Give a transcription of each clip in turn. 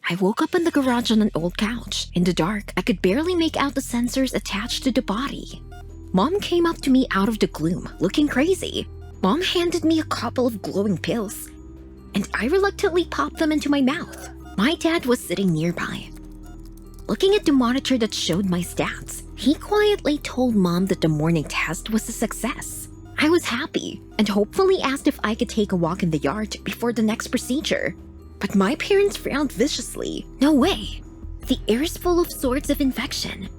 I woke up in the garage on an old couch. In the dark, I could barely make out the sensors attached to the body. Mom came up to me out of the gloom, looking crazy. Mom handed me a couple of glowing pills, and I reluctantly popped them into my mouth. My dad was sitting nearby, looking at the monitor that showed my stats. He quietly told Mom that the morning test was a success. I was happy and hopefully asked if I could take a walk in the yard before the next procedure. But my parents frowned viciously. No way. The air is full of sorts of infection.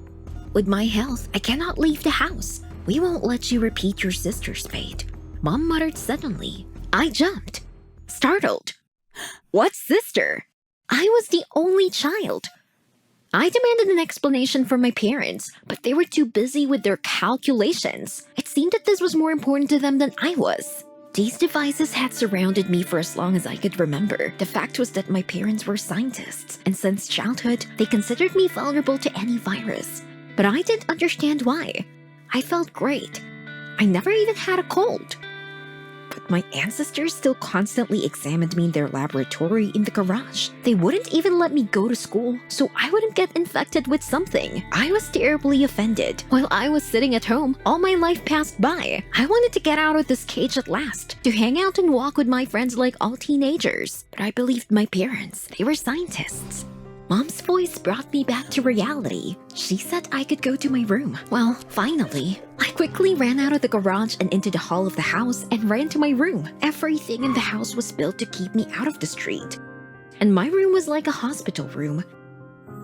With my health, I cannot leave the house. We won't let you repeat your sister's fate, Mom muttered suddenly. I jumped, startled. What sister? I was the only child. I demanded an explanation from my parents, but they were too busy with their calculations. It seemed that this was more important to them than I was. These devices had surrounded me for as long as I could remember. The fact was that my parents were scientists, and since childhood, they considered me vulnerable to any virus. But I didn't understand why. I felt great. I never even had a cold. But my ancestors still constantly examined me in their laboratory in the garage. They wouldn't even let me go to school, so I wouldn't get infected with something. I was terribly offended. While I was sitting at home, all my life passed by. I wanted to get out of this cage at last, to hang out and walk with my friends like all teenagers. But I believed my parents. They were scientists. Mom's voice brought me back to reality. She said I could go to my room. Well, finally. I quickly ran out of the garage and into the hall of the house and ran to my room. Everything in the house was built to keep me out of the street. And my room was like a hospital room.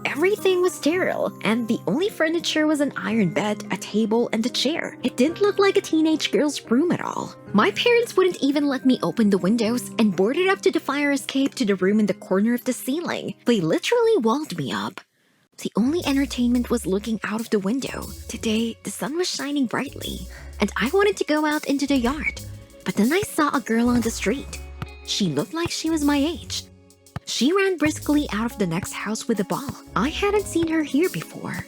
Everything was sterile, and the only furniture was an iron bed, a table, and a chair. It didn't look like a teenage girl's room at all. My parents wouldn't even let me open the windows and boarded up to the fire escape to the room in the corner of the ceiling. They literally walled me up. The only entertainment was looking out of the window. Today, the sun was shining brightly, and I wanted to go out into the yard. But then I saw a girl on the street. She looked like she was my age. She ran briskly out of the next house with a ball. I hadn't seen her here before.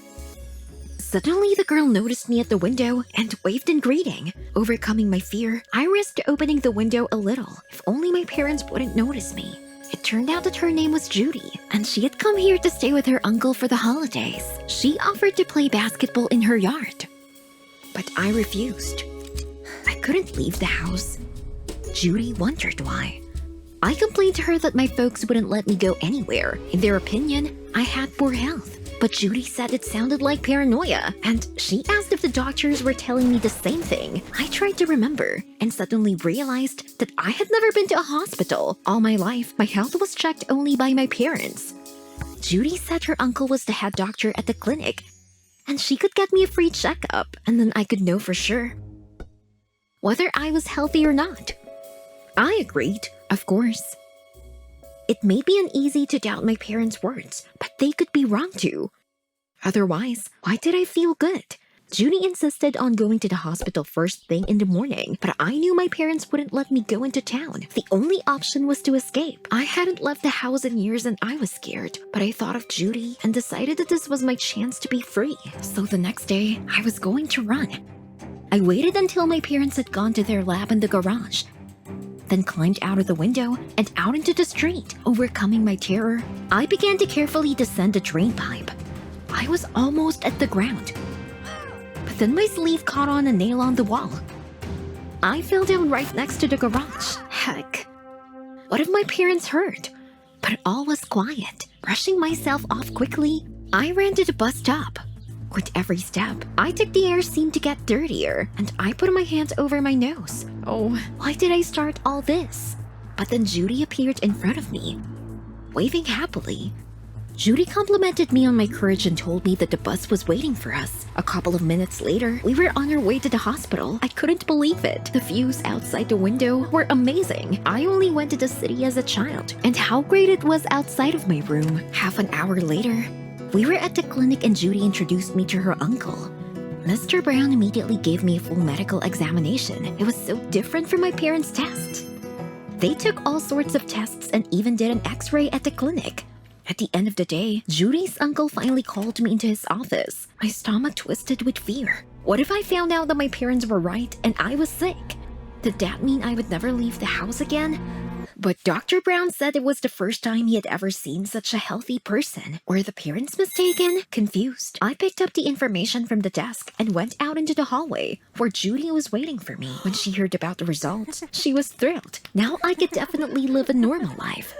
Suddenly, the girl noticed me at the window and waved in greeting. Overcoming my fear, I risked opening the window a little. If only my parents wouldn't notice me. It turned out that her name was Judy, and she had come here to stay with her uncle for the holidays. She offered to play basketball in her yard, but I refused. I couldn't leave the house. Judy wondered why. I complained to her that my folks wouldn't let me go anywhere. In their opinion, I had poor health. But Judy said it sounded like paranoia, and she asked if the doctors were telling me the same thing. I tried to remember, and suddenly realized that I had never been to a hospital. All my life, my health was checked only by my parents. Judy said her uncle was the head doctor at the clinic, and she could get me a free checkup, and then I could know for sure whether I was healthy or not. I agreed, of course. It may be uneasy to doubt my parents' words, but they could be wrong too. Otherwise, why did I feel good? Judy insisted on going to the hospital first thing in the morning, but I knew my parents wouldn't let me go into town. The only option was to escape. I hadn't left the house in years and I was scared, but I thought of Judy and decided that this was my chance to be free. So the next day, I was going to run. I waited until my parents had gone to their lab in the garage, then climbed out of the window and out into the street. Overcoming my terror, I began to carefully descend the drain pipe. I was almost at the ground, but then my sleeve caught on a nail on the wall. I fell down right next to the garage. Heck, what if my parents heard? But all was quiet. Brushing myself off quickly, I ran to the bus stop. With every step, I took the air seemed to get dirtier, and I put my hands over my nose. Oh, why did I start all this? But then Judy appeared in front of me, waving happily. Judy complimented me on my courage and told me that the bus was waiting for us. A couple of minutes later, we were on our way to the hospital. I couldn't believe it. The views outside the window were amazing. I only went to the city as a child, and how great it was outside of my room. Half an hour later, we were at the clinic and Judy introduced me to her uncle. Mr. Brown immediately gave me a full medical examination. It was so different from my parents' tests. They took all sorts of tests and even did an x-ray at the clinic. At the end of the day, Judy's uncle finally called me into his office. My stomach twisted with fear. What if I found out that my parents were right and I was sick? Did that mean I would never leave the house again? But Dr. Brown said it was the first time he had ever seen such a healthy person. Were the parents mistaken? Confused, I picked up the information from the desk and went out into the hallway where Judy was waiting for me. When she heard about the results, she was thrilled. Now I could definitely live a normal life.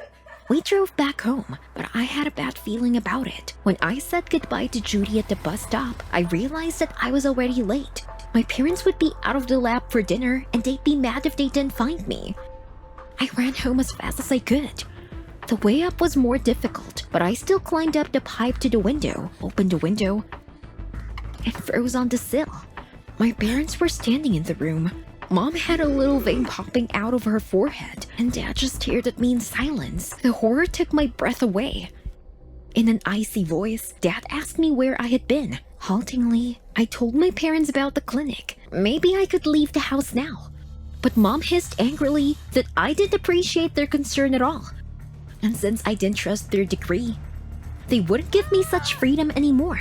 We drove back home, but I had a bad feeling about it. When I said goodbye to Judy at the bus stop, I realized that I was already late. My parents would be out of the lab for dinner and they'd be mad if they didn't find me. I ran home as fast as I could. The way up was more difficult, but I still climbed up the pipe to the window, opened the window, and froze on the sill. My parents were standing in the room. Mom had a little vein popping out of her forehead, and Dad just stared at me in silence. The horror took my breath away. In an icy voice, Dad asked me where I had been. Haltingly, I told my parents about the clinic. Maybe I could leave the house now. But Mom hissed angrily that I didn't appreciate their concern at all. And since I didn't trust their degree, they wouldn't give me such freedom anymore.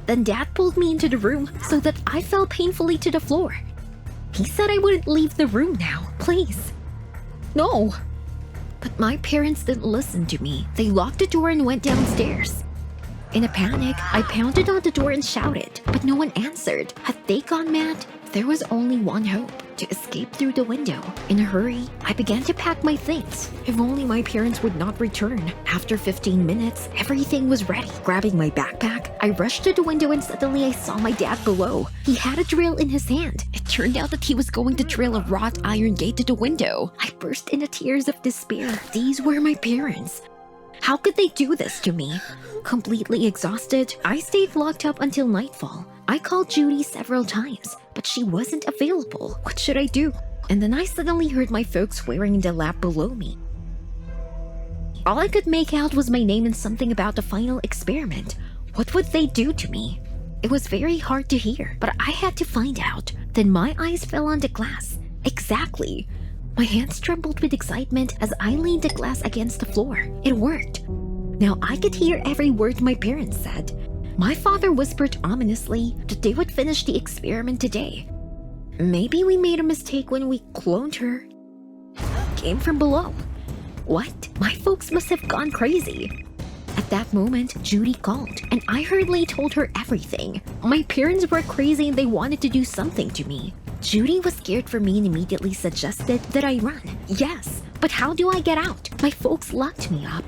Then Dad pulled me into the room so that I fell painfully to the floor. He said I wouldn't leave the room now, please. No. But my parents didn't listen to me. They locked the door and went downstairs. In a panic, I pounded on the door and shouted, but no one answered. Had they gone mad? There was only one hope: to escape through the window. In a hurry, I began to pack my things. If only my parents would not return. After 15 minutes, everything was ready. Grabbing my backpack, I rushed to the window and suddenly I saw my dad below. He had a drill in his hand. It turned out that he was going to drill a wrought iron gate to the window. I burst into tears of despair. These were my parents. How could they do this to me? Completely exhausted, I stayed locked up until nightfall. I called Judy several times, but she wasn't available. What should I do? And then I suddenly heard my folks swearing in the lab below me. All I could make out was my name and something about the final experiment. What would they do to me? It was very hard to hear, but I had to find out. Then my eyes fell on the glass. Exactly. My hands trembled with excitement as I leaned the glass against the floor. It worked. Now I could hear every word my parents said. My father whispered ominously that they would finish the experiment today. Maybe we made a mistake when we cloned her. Came from below. What? My folks must have gone crazy. At that moment, Judy called, and I hurriedly told her everything. My parents were crazy and they wanted to do something to me. Judy was scared for me and immediately suggested that I run. Yes, but how do I get out? My folks locked me up.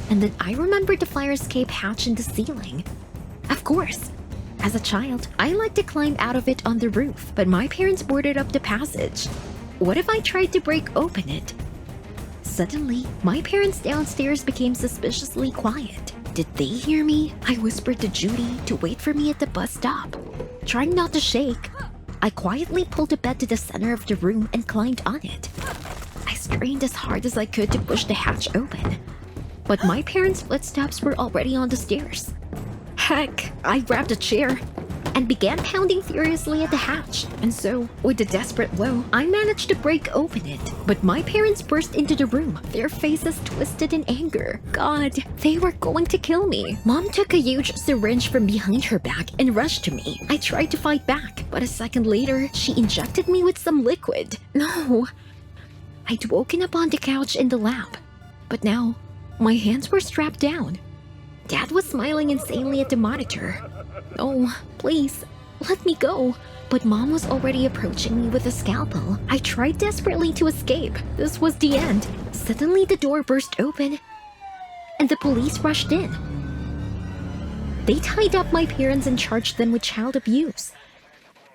And then I remembered the fire escape hatch in the ceiling. Of course. As a child, I liked to climb out of it on the roof, but my parents boarded up the passage. What if I tried to break open it? Suddenly, my parents downstairs became suspiciously quiet. Did they hear me? I whispered to Judy to wait for me at the bus stop. Trying not to shake, I quietly pulled the bed to the center of the room and climbed on it. I strained as hard as I could to push the hatch open. But my parents' footsteps were already on the stairs. Heck, I grabbed a chair and began pounding furiously at the hatch. And so, with a desperate blow, I managed to break open it. But my parents burst into the room, their faces twisted in anger. God, they were going to kill me. Mom took a huge syringe from behind her back and rushed to me. I tried to fight back, but a second later, she injected me with some liquid. No. I'd woken up on the couch in the lab. But now, my hands were strapped down. Dad was smiling insanely at the monitor. Oh, please, let me go. But Mom was already approaching me with a scalpel. I tried desperately to escape. This was the end. Suddenly the door burst open and the police rushed in. They tied up my parents and charged them with child abuse.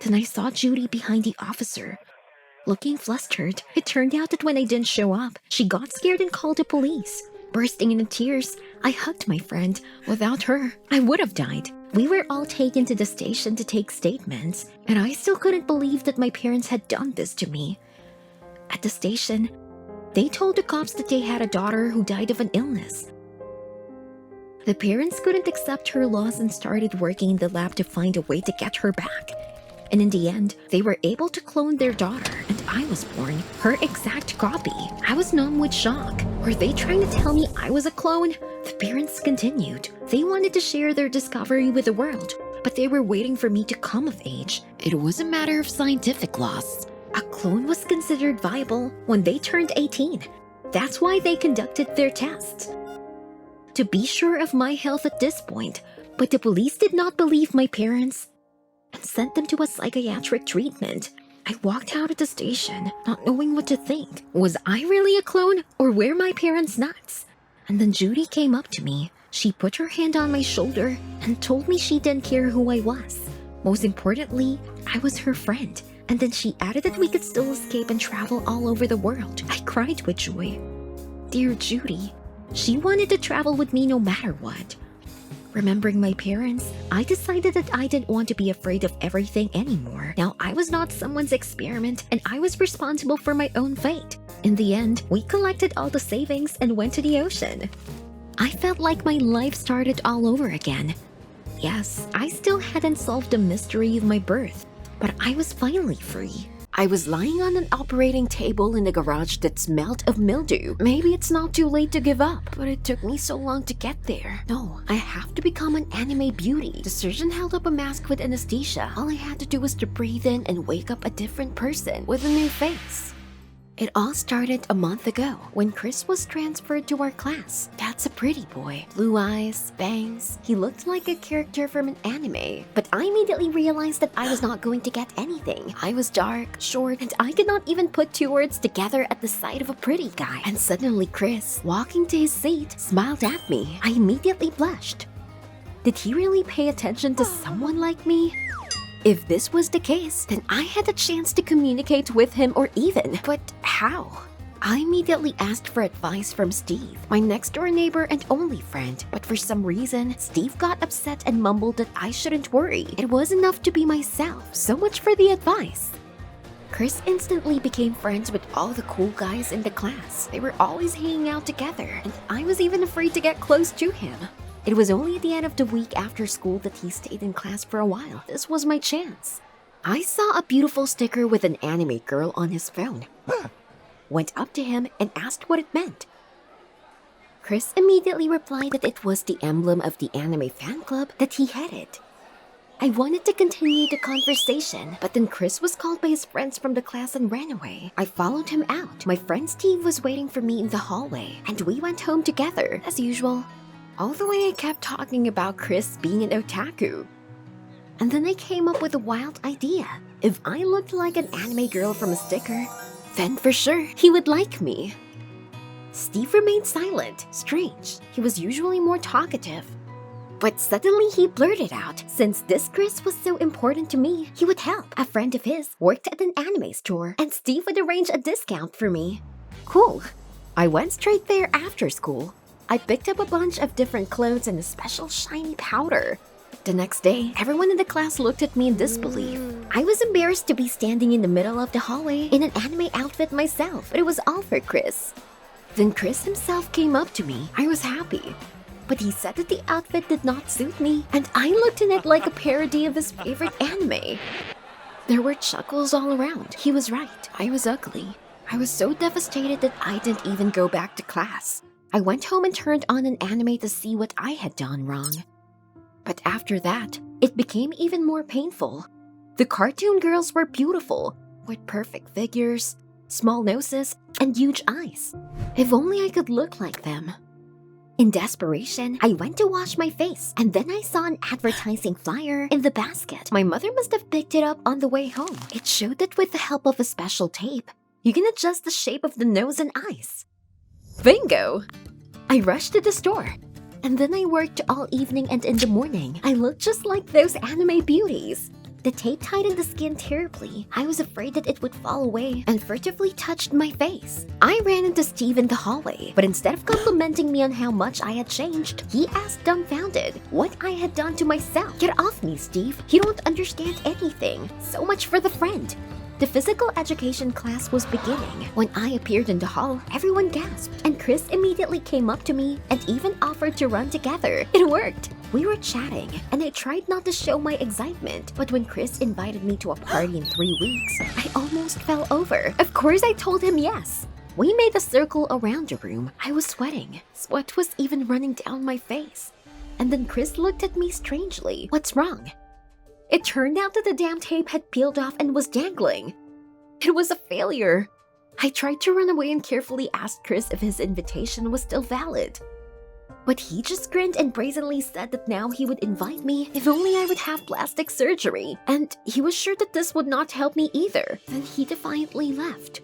Then I saw Judy behind the officer, looking flustered. It turned out that when I didn't show up, she got scared and called the police. Bursting into tears, I hugged my friend. Without her, I would have died. We were all taken to the station to take statements, and I still couldn't believe that my parents had done this to me. At the station, they told the cops that they had a daughter who died of an illness. The parents couldn't accept her loss and started working in the lab to find a way to get her back. And in the end, they were able to clone their daughter, and I was born her exact copy. I was numb with shock. Were they trying to tell me I was a clone? The parents continued. They wanted to share their discovery with the world, but they were waiting for me to come of age. It was a matter of scientific laws. A clone was considered viable when they turned 18. That's why they conducted their tests, to be sure of my health at this point. But the police did not believe my parents and sent them to a psychiatric treatment. I walked out of the station, not knowing what to think. Was I really a clone, or were my parents nuts? And then Judy came up to me. She put her hand on my shoulder and told me she didn't care who I was. Most importantly, I was her friend. And then she added that we could still escape and travel all over the world. I cried with joy. Dear Judy, she wanted to travel with me no matter what. Remembering my parents, I decided that I didn't want to be afraid of everything anymore. Now I was not someone's experiment, and I was responsible for my own fate. In the end, we collected all the savings and went to the ocean. I felt like my life started all over again. Yes, I still hadn't solved the mystery of my birth, but I was finally free. I was lying on an operating table in the garage that smelled of mildew. Maybe it's not too late to give up, but it took me so long to get there. No, I have to become an anime beauty. The surgeon held up a mask with anesthesia. All I had to do was to breathe in and wake up a different person with a new face. It all started a month ago when Chris was transferred to our class. That's a pretty boy. Blue eyes, bangs. He looked like a character from an anime. But I immediately realized that I was not going to get anything. I was dark, short, and I could not even put two words together at the sight of a pretty guy. And suddenly Chris, walking to his seat, smiled at me. I immediately blushed. Did he really pay attention to someone like me? If this was the case, then I had a chance to communicate with him or even. But how? I immediately asked for advice from Steve, my next-door neighbor and only friend. But for some reason, Steve got upset and mumbled that I shouldn't worry. It was enough to be myself. So much for the advice. Chris instantly became friends with all the cool guys in the class. They were always hanging out together, and I was even afraid to get close to him. It was only at the end of the week after school that he stayed in class for a while. This was my chance. I saw a beautiful sticker with an anime girl on his phone. Went up to him and asked what it meant. Chris immediately replied that it was the emblem of the anime fan club that he headed. I wanted to continue the conversation, but then Chris was called by his friends from the class and ran away. I followed him out. My friend Steve was waiting for me in the hallway, and we went home together, as usual. All the way I kept talking about Chris being an otaku. And then I came up with a wild idea. If I looked like an anime girl from a sticker, then for sure he would like me. Steve remained silent. Strange. He was usually more talkative. But suddenly he blurted out, since this Chris was so important to me, he would help. A friend of his worked at an anime store, and Steve would arrange a discount for me. Cool. I went straight there after school. I picked up a bunch of different clothes and a special shiny powder. The next day, everyone in the class looked at me in disbelief. I was embarrassed to be standing in the middle of the hallway in an anime outfit myself, but it was all for Chris. Then Chris himself came up to me. I was happy. But he said that the outfit did not suit me, and I looked in it like a parody of his favorite anime. There were chuckles all around. He was right. I was ugly. I was so devastated that I didn't even go back to class. I went home and turned on an anime to see what I had done wrong. But after that, it became even more painful. The cartoon girls were beautiful, with perfect figures, small noses, and huge eyes. If only I could look like them. In desperation, I went to wash my face, and then I saw an advertising flyer in the basket. My mother must have picked it up on the way home. It showed that with the help of a special tape, you can adjust the shape of the nose and eyes. Bingo! I rushed to the store, and then I worked all evening and in the morning. I looked just like those anime beauties. The tape tightened the skin terribly. I was afraid that it would fall away and furtively touched my face. I ran into Steve in the hallway, but instead of complimenting me on how much I had changed, he asked dumbfounded what I had done to myself. Get off me, Steve. You don't understand anything. So much for the friend. The physical education class was beginning. When I appeared in the hall, everyone gasped, and Chris immediately came up to me and even offered to run together. It worked! We were chatting, and I tried not to show my excitement, but when Chris invited me to a party in 3 weeks, I almost fell over. Of course I told him yes. We made a circle around the room. I was sweating. Sweat was even running down my face. And then Chris looked at me strangely. What's wrong? It turned out that the damn tape had peeled off and was dangling. It was a failure. I tried to run away and carefully asked Chris if his invitation was still valid. But he just grinned and brazenly said that now he would invite me if only I would have plastic surgery. And he was sure that this would not help me either. Then he defiantly left.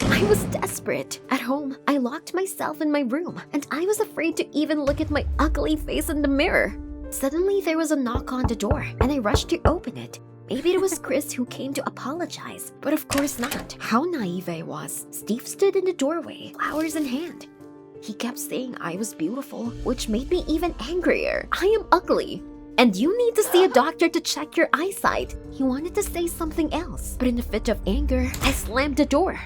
I was desperate. At home, I locked myself in my room, and I was afraid to even look at my ugly face in the mirror. Suddenly, there was a knock on the door, and I rushed to open it. Maybe it was Chris who came to apologize, but of course not. How naive I was. Steve stood in the doorway, flowers in hand. He kept saying I was beautiful, which made me even angrier. I am ugly, and you need to see a doctor to check your eyesight. He wanted to say something else, but in a fit of anger, I slammed the door.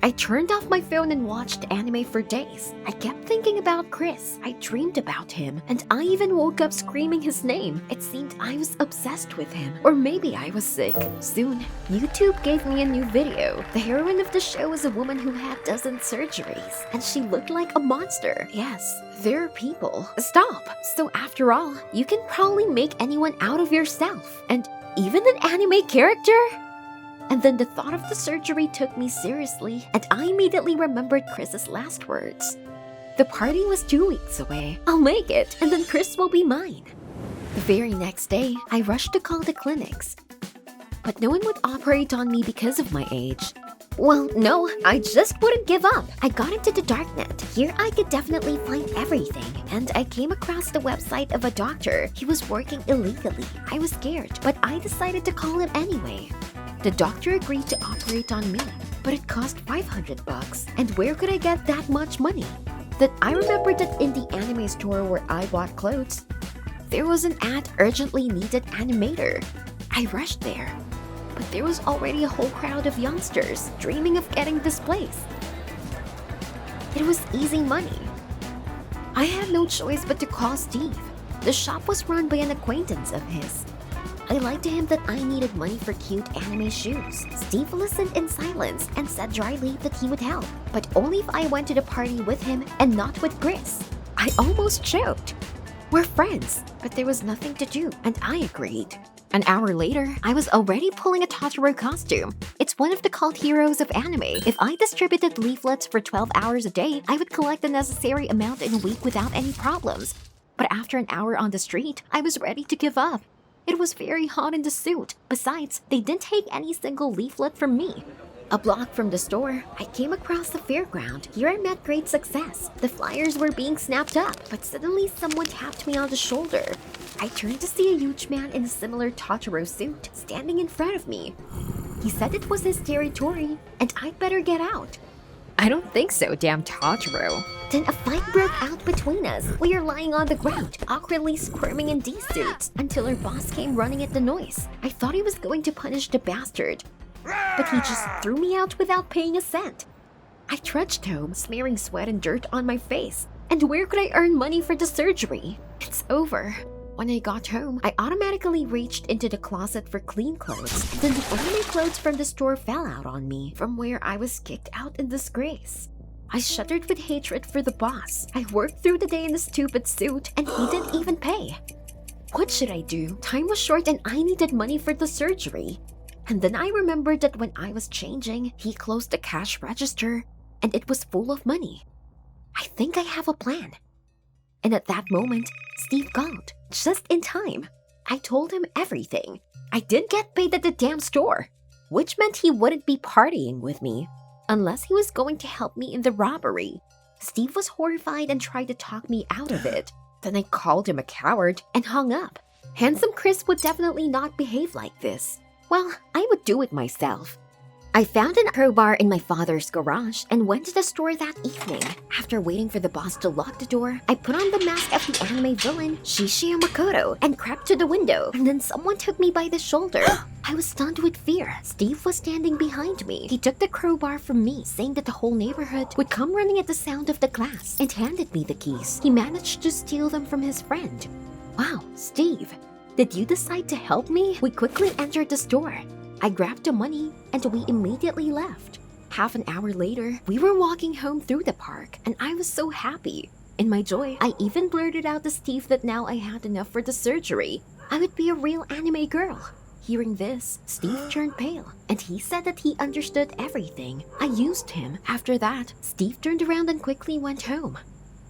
I turned off my phone and watched anime for days. I kept thinking about Chris. I dreamed about him, and I even woke up screaming his name. It seemed I was obsessed with him. Or maybe I was sick. Soon, YouTube gave me a new video. The heroine of the show was a woman who had dozens surgeries, and she looked like a monster. Yes, there are people. Stop! So after all, you can probably make anyone out of yourself. And even an anime character? And then the thought of the surgery took me seriously, and I immediately remembered Chris's last words. The party was 2 weeks away. I'll make it, and then Chris will be mine. The very next day, I rushed to call the clinics. But no one would operate on me because of my age. Well, no, I just wouldn't give up. I got into the darknet. Here I could definitely find everything. And I came across the website of a doctor. He was working illegally. I was scared, but I decided to call him anyway. The doctor agreed to operate on me, but it cost $500. And where could I get that much money? Then I remembered that in the anime store where I bought clothes, there was an ad urgently needed animator. I rushed there, but there was already a whole crowd of youngsters dreaming of getting this place. It was easy money. I had no choice but to call Steve. The shop was run by an acquaintance of his. I lied to him that I needed money for cute anime shoes. Steve listened in silence and said dryly that he would help, but only if I went to the party with him and not with Chris. I almost choked. We're friends, but there was nothing to do, and I agreed. An hour later, I was already pulling a Totoro costume. It's one of the cult heroes of anime. If I distributed leaflets for 12 hours a day, I would collect the necessary amount in a week without any problems. But after an hour on the street, I was ready to give up. It was very hot in the suit. Besides, they didn't take any single leaflet from me. A block from the store, I came across the fairground. Here I met great success. The flyers were being snapped up, but suddenly someone tapped me on the shoulder. I turned to see a huge man in a similar Totoro suit standing in front of me. He said it was his territory, and I'd better get out. I don't think so, damn Totoro. Then a fight broke out between us. We are lying on the ground, awkwardly squirming in these suits, until our boss came running at the noise. I thought he was going to punish the bastard, but he just threw me out without paying a cent. I trudged home, smearing sweat and dirt on my face. And where could I earn money for the surgery? It's over. When I got home, I automatically reached into the closet for clean clothes. Then the only clothes from the store fell out on me, from where I was kicked out in disgrace. I shuddered with hatred for the boss. I worked through the day in a stupid suit, and he didn't even pay. What should I do? Time was short and I needed money for the surgery. And then I remembered that when I was changing, he closed the cash register, and it was full of money. I think I have a plan. And at that moment, Steve called, just in time. I told him everything. I didn't get paid at the damn store, which meant he wouldn't be partying with me, unless he was going to help me in the robbery. Steve was horrified and tried to talk me out of it. Then I called him a coward and hung up. Handsome Chris would definitely not behave like this. Well, I would do it myself. I found an crowbar in my father's garage and went to the store that evening. After waiting for the boss to lock the door, I put on the mask of the anime villain, Shishio Makoto, and crept to the window. And then someone took me by the shoulder. I was stunned with fear. Steve was standing behind me. He took the crowbar from me, saying that the whole neighborhood would come running at the sound of the glass, and handed me the keys. He managed to steal them from his friend. Wow, Steve, did you decide to help me? We quickly entered the store. I grabbed the money, and we immediately left. Half an hour later, we were walking home through the park, and I was so happy. In my joy, I even blurted out to Steve that now I had enough for the surgery. I would be a real anime girl. Hearing this, Steve turned pale, and he said that he understood everything. I used him. After that, Steve turned around and quickly went home.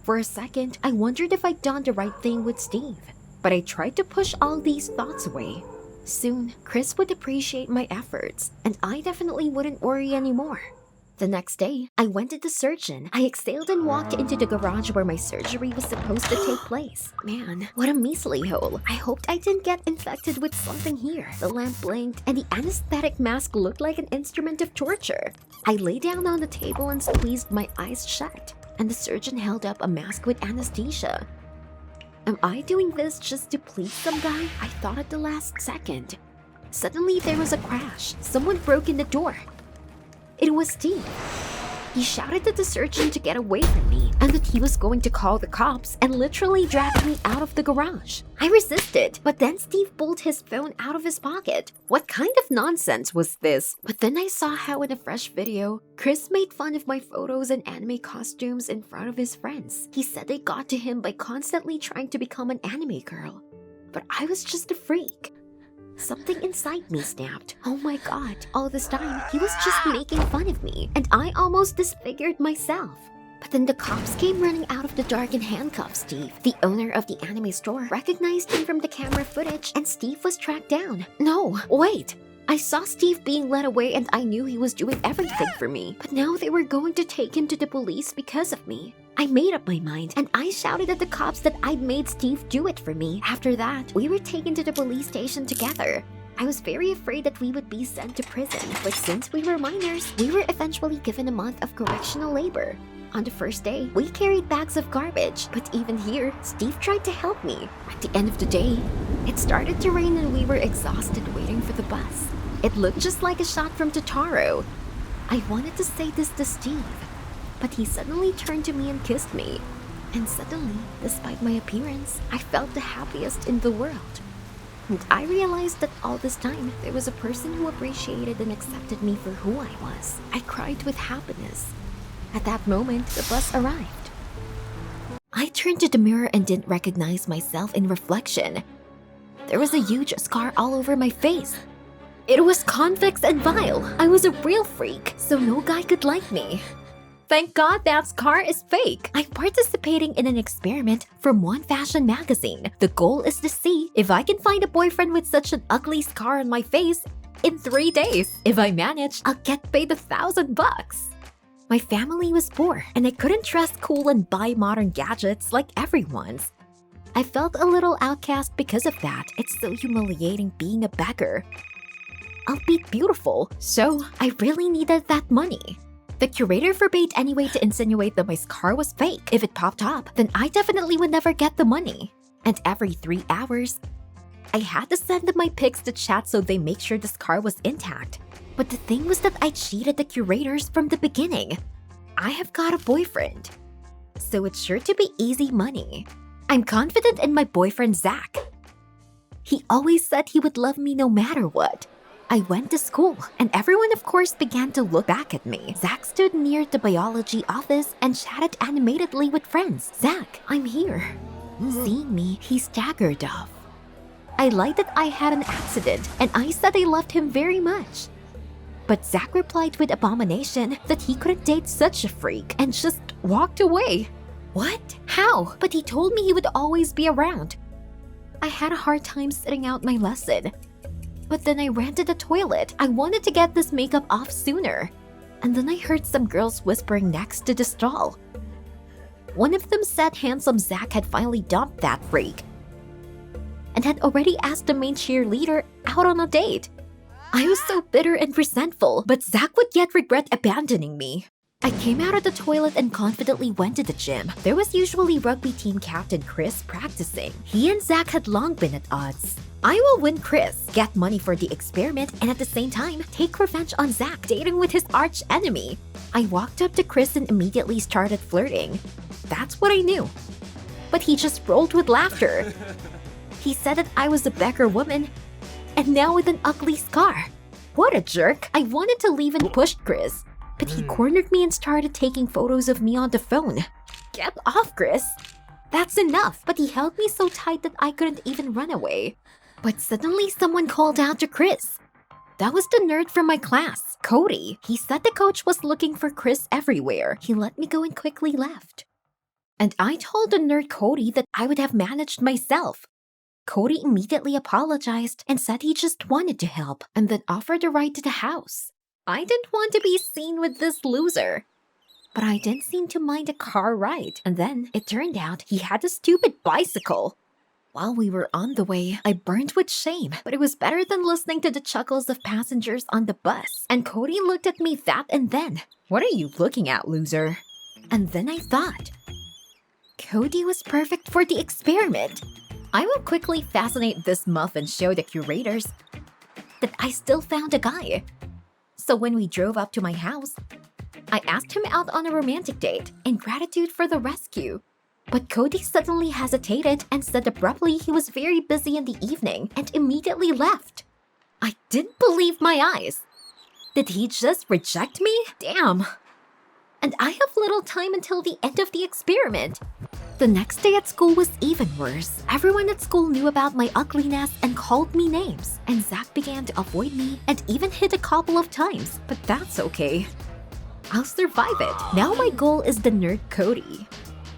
For a second, I wondered if I'd done the right thing with Steve, but I tried to push all these thoughts away. Soon, Chris would appreciate my efforts, and I definitely wouldn't worry anymore. The next day, I went to the surgeon. I exhaled and walked into the garage where my surgery was supposed to take place. Man, what a measly hole. I hoped I didn't get infected with something here. The lamp blinked, and the anesthetic mask looked like an instrument of torture. I lay down on the table and squeezed my eyes shut, and the surgeon held up a mask with anesthesia. Am I doing this just to please some guy? I thought at the last second. Suddenly, there was a crash. Someone broke in the door. It was Steve. He shouted at the surgeon to get away from me and that he was going to call the cops and literally dragged me out of the garage. I resisted, but then Steve pulled his phone out of his pocket. What kind of nonsense was this? But then I saw how in a fresh video, Chris made fun of my photos and anime costumes in front of his friends. He said they got to him by constantly trying to become an anime girl. But I was just a freak. Something inside me snapped. Oh my god, all this time, he was just making fun of me, and I almost disfigured myself. But then the cops came running out of the dark and handcuffed Steve. The owner of the anime store recognized him from the camera footage, and Steve was tracked down. No, wait! I saw Steve being led away and I knew he was doing everything for me. But now they were going to take him to the police because of me. I made up my mind, and I shouted at the cops that I'd made Steve do it for me. After that, we were taken to the police station together. I was very afraid that we would be sent to prison, but since we were minors, we were eventually given a month of correctional labor. On the first day, we carried bags of garbage, but even here, Steve tried to help me. At the end of the day, it started to rain and we were exhausted waiting for the bus. It looked just like a shot from Totoro. I wanted to say this to Steve, but he suddenly turned to me and kissed me. And suddenly, despite my appearance, I felt the happiest in the world. And I realized that all this time, there was a person who appreciated and accepted me for who I was. I cried with happiness. At that moment, the bus arrived. I turned to the mirror and didn't recognize myself in reflection. There was a huge scar all over my face. It was convex and vile. I was a real freak, so no guy could like me. Thank God that scar is fake. I'm participating in an experiment from one fashion magazine. The goal is to see if I can find a boyfriend with such an ugly scar on my face in 3 days. If I manage, I'll get paid $1,000. My family was poor, and I couldn't dress cool and buy modern gadgets like everyone's. I felt a little outcast because of that. It's so humiliating being a beggar. Albeit beautiful, so I really needed that money. The curator forbade any way to insinuate that my scar was fake. If it popped up, then I definitely would never get the money. And every 3 hours, I had to send them my pics to chat so they make sure the scar was intact. But the thing was that I cheated the curators from the beginning. I have got a boyfriend, so it's sure to be easy money. I'm confident in my boyfriend Zach. He always said he would love me no matter what. I went to school, and everyone of course began to look back at me. Zach stood near the biology office and chatted animatedly with friends. Zach, I'm here. Seeing me, he staggered off. I lied that I had an accident, and I said I loved him very much. But Zach replied with abomination that he couldn't date such a freak and just walked away. What? How? But he told me he would always be around. I had a hard time sitting out my lesson. But then I ran to the toilet. I wanted to get this makeup off sooner. And then I heard some girls whispering next to the stall. One of them said handsome Zach had finally dumped that freak and had already asked the main cheerleader out on a date. I was so bitter and resentful, but Zach would yet regret abandoning me. I came out of the toilet and confidently went to the gym. There was usually rugby team captain Chris practicing. He and Zach had long been at odds. I will win Chris, get money for the experiment, and at the same time, take revenge on Zach dating with his arch enemy. I walked up to Chris and immediately started flirting. That's what I knew. But he just rolled with laughter. He said that I was a beggar woman, and now with an ugly scar. What a jerk. I wanted to leave and pushed Chris, but he cornered me and started taking photos of me on the phone. Get off, Chris. That's enough. But he held me so tight that I couldn't even run away. But suddenly someone called out to Chris. That was the nerd from my class, Cody. He said the coach was looking for Chris everywhere. He let me go and quickly left. And I told the nerd Cody that I would have managed myself. Cody immediately apologized and said he just wanted to help and then offered a ride to the house. I didn't want to be seen with this loser. But I didn't seem to mind a car ride. And then it turned out he had a stupid bicycle. While we were on the way, I burned with shame, but it was better than listening to the chuckles of passengers on the bus. And Cody looked at me that and then. What are you looking at, loser? And then I thought, Cody was perfect for the experiment. I will quickly fascinate this muff and show the curators that I still found a guy. So when we drove up to my house, I asked him out on a romantic date in gratitude for the rescue. But Cody suddenly hesitated and said abruptly he was very busy in the evening and immediately left. I didn't believe my eyes. Did he just reject me? Damn. And I have little time until the end of the experiment. The next day at school was even worse. Everyone at school knew about my ugliness and called me names. And Zach began to avoid me and even hit a couple of times. But that's okay. I'll survive it. Now my goal is the nerd Cody.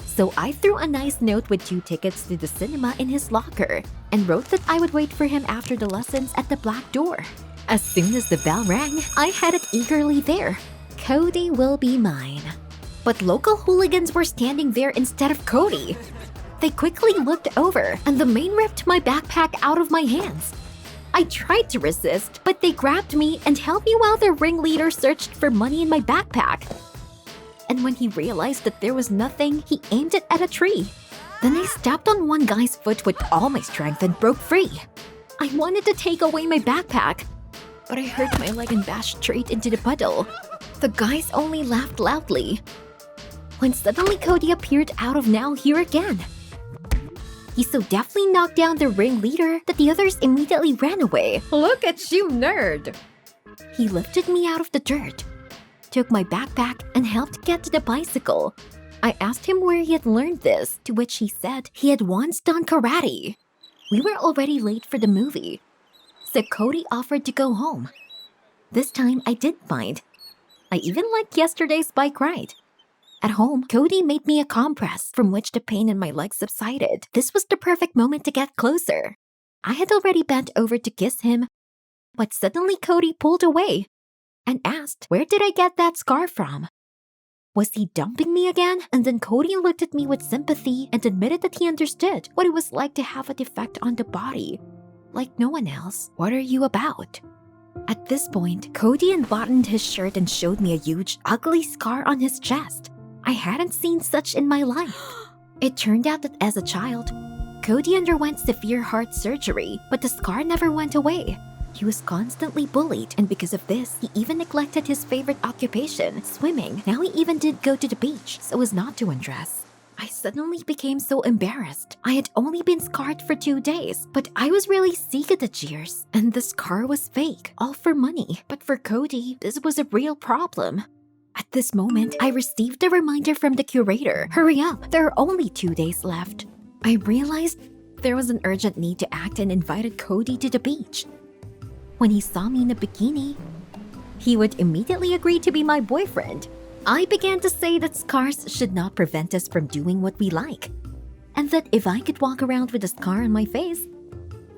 So I threw a nice note with 2 tickets to the cinema in his locker and wrote that I would wait for him after the lessons at the black door. As soon as the bell rang, I headed eagerly there. Cody will be mine. But local hooligans were standing there instead of Cody. They quickly looked over and the man ripped my backpack out of my hands. I tried to resist, but they grabbed me and held me while their ringleader searched for money in my backpack. And when he realized that there was nothing, he aimed it at a tree. Then I stepped on one guy's foot with all my strength and broke free. I wanted to take away my backpack, but I hurt my leg and bashed straight into the puddle. The guys only laughed loudly. When suddenly Cody appeared out of now here again. He so deftly knocked down the ringleader that the others immediately ran away. Look at you, nerd! He lifted me out of the dirt, took my backpack, and helped get to the bicycle. I asked him where he had learned this, to which he said he had once done karate. We were already late for the movie, so Cody offered to go home. This time I didn't mind. I even liked yesterday's bike ride. At home, Cody made me a compress from which the pain in my legs subsided. This was the perfect moment to get closer. I had already bent over to kiss him, but suddenly Cody pulled away and asked, where did I get that scar from? Was he dumping me again? And then Cody looked at me with sympathy and admitted that he understood what it was like to have a defect on the body. Like no one else. What are you about? At this point, Cody unbuttoned his shirt and showed me a huge, ugly scar on his chest. I hadn't seen such in my life. It turned out that as a child, Cody underwent severe heart surgery, but the scar never went away. He was constantly bullied, and because of this, he even neglected his favorite occupation, swimming. Now he even did go to the beach so as not to undress. I suddenly became so embarrassed. I had only been scarred for 2 days, but I was really sick of the jeers. And the scar was fake, all for money. But for Cody, this was a real problem. At this moment, I received a reminder from the curator. Hurry up, there are only 2 days left. I realized there was an urgent need to act and invited Cody to the beach. When he saw me in a bikini, he would immediately agree to be my boyfriend. I began to say that scars should not prevent us from doing what we like, and that if I could walk around with a scar on my face,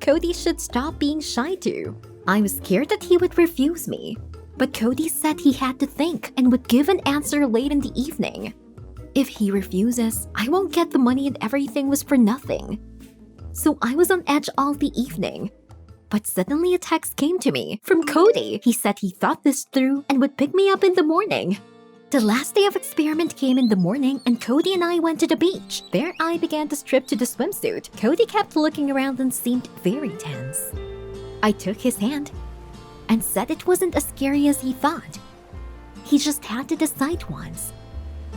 Cody should stop being shy too. I was scared that he would refuse me. But Cody said he had to think and would give an answer late in the evening. If he refuses, I won't get the money and everything was for nothing. So I was on edge all the evening. But suddenly a text came to me from Cody. He said he thought this through and would pick me up in the morning. The last day of experiment came in the morning and Cody and I went to the beach. There I began to strip to the swimsuit. Cody kept looking around and seemed very tense. I took his hand and said it wasn't as scary as he thought. He just had to decide once.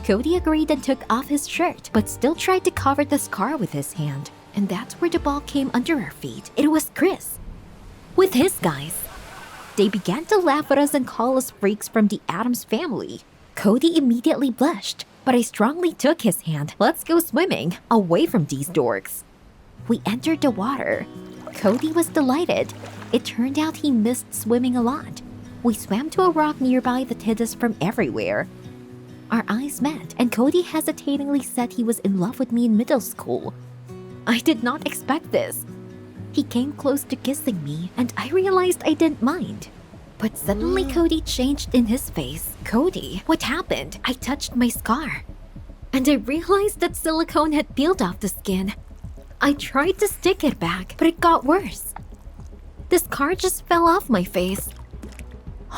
Cody agreed and took off his shirt, but still tried to cover the scar with his hand. And that's where the ball came under our feet. It was Chris, with his guys. They began to laugh at us and call us freaks from the Addams family. Cody immediately blushed, but I strongly took his hand. Let's go swimming, away from these dorks. We entered the water. Cody was delighted. It turned out he missed swimming a lot. We swam to a rock nearby that hid us from everywhere. Our eyes met, and Cody hesitatingly said he was in love with me in middle school. I did not expect this. He came close to kissing me, and I realized I didn't mind. But suddenly Cody changed in his face. Cody, what happened? I touched my scar, and I realized that silicone had peeled off the skin. I tried to stick it back, but it got worse. The scar just fell off my face.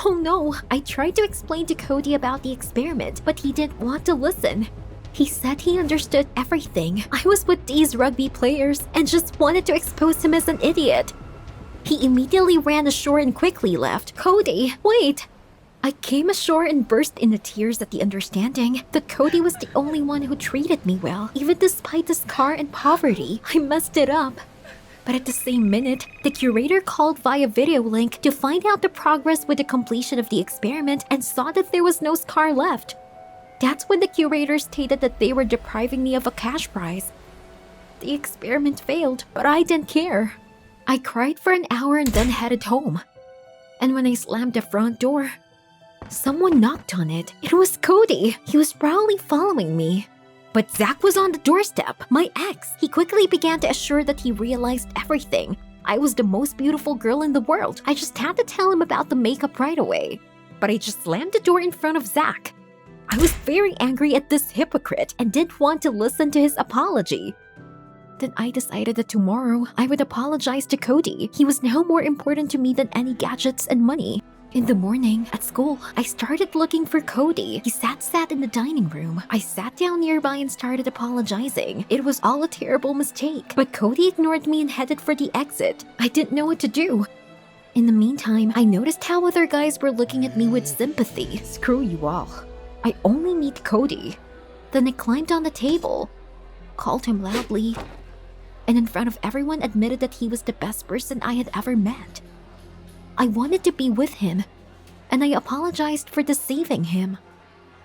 Oh no, I tried to explain to Cody about the experiment, but he didn't want to listen. He said he understood everything. I was with these rugby players and just wanted to expose him as an idiot. He immediately ran ashore and quickly left. Cody, wait! I came ashore and burst into tears at the understanding that Cody was the only one who treated me well, even despite the scar and poverty. I messed it up. But at the same minute, the curator called via video link to find out the progress with the completion of the experiment and saw that there was no scar left. That's when the curator stated that they were depriving me of a cash prize. The experiment failed, but I didn't care. I cried for an hour and then headed home. And when I slammed the front door, someone knocked on it. It was Cody. He was probably following me. But Zach was on the doorstep, my ex. He quickly began to assure that he realized everything. I was the most beautiful girl in the world. I just had to tell him about the makeup right away. But I just slammed the door in front of Zach. I was very angry at this hypocrite and didn't want to listen to his apology. Then I decided that tomorrow I would apologize to Cody. He was now more important to me than any gadgets and money. In the morning, at school, I started looking for Cody. He sat in the dining room. I sat down nearby and started apologizing. It was all a terrible mistake, but Cody ignored me and headed for the exit. I didn't know what to do. In the meantime, I noticed how other guys were looking at me with sympathy. Screw you all. I only need Cody. Then I climbed on the table, called him loudly, and in front of everyone admitted that he was the best person I had ever met. I wanted to be with him, and I apologized for deceiving him.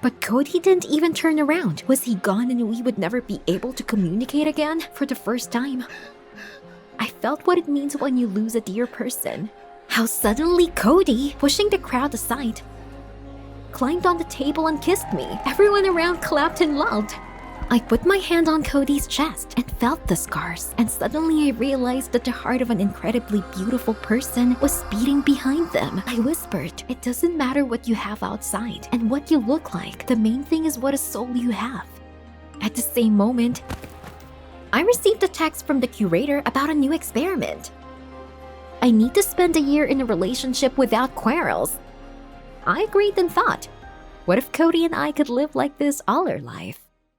But Cody didn't even turn around. Was he gone and we would never be able to communicate again for the first time? I felt what it means when you lose a dear person. How suddenly Cody, pushing the crowd aside, climbed on the table and kissed me. Everyone around clapped and loved. I put my hand on Cody's chest and felt the scars, and suddenly I realized that the heart of an incredibly beautiful person was beating behind them. I whispered, "It doesn't matter what you have outside and what you look like. The main thing is what a soul you have." At the same moment, I received a text from the curator about a new experiment. I need to spend a year in a relationship without quarrels. I agreed and thought, what if Cody and I could live like this all our life?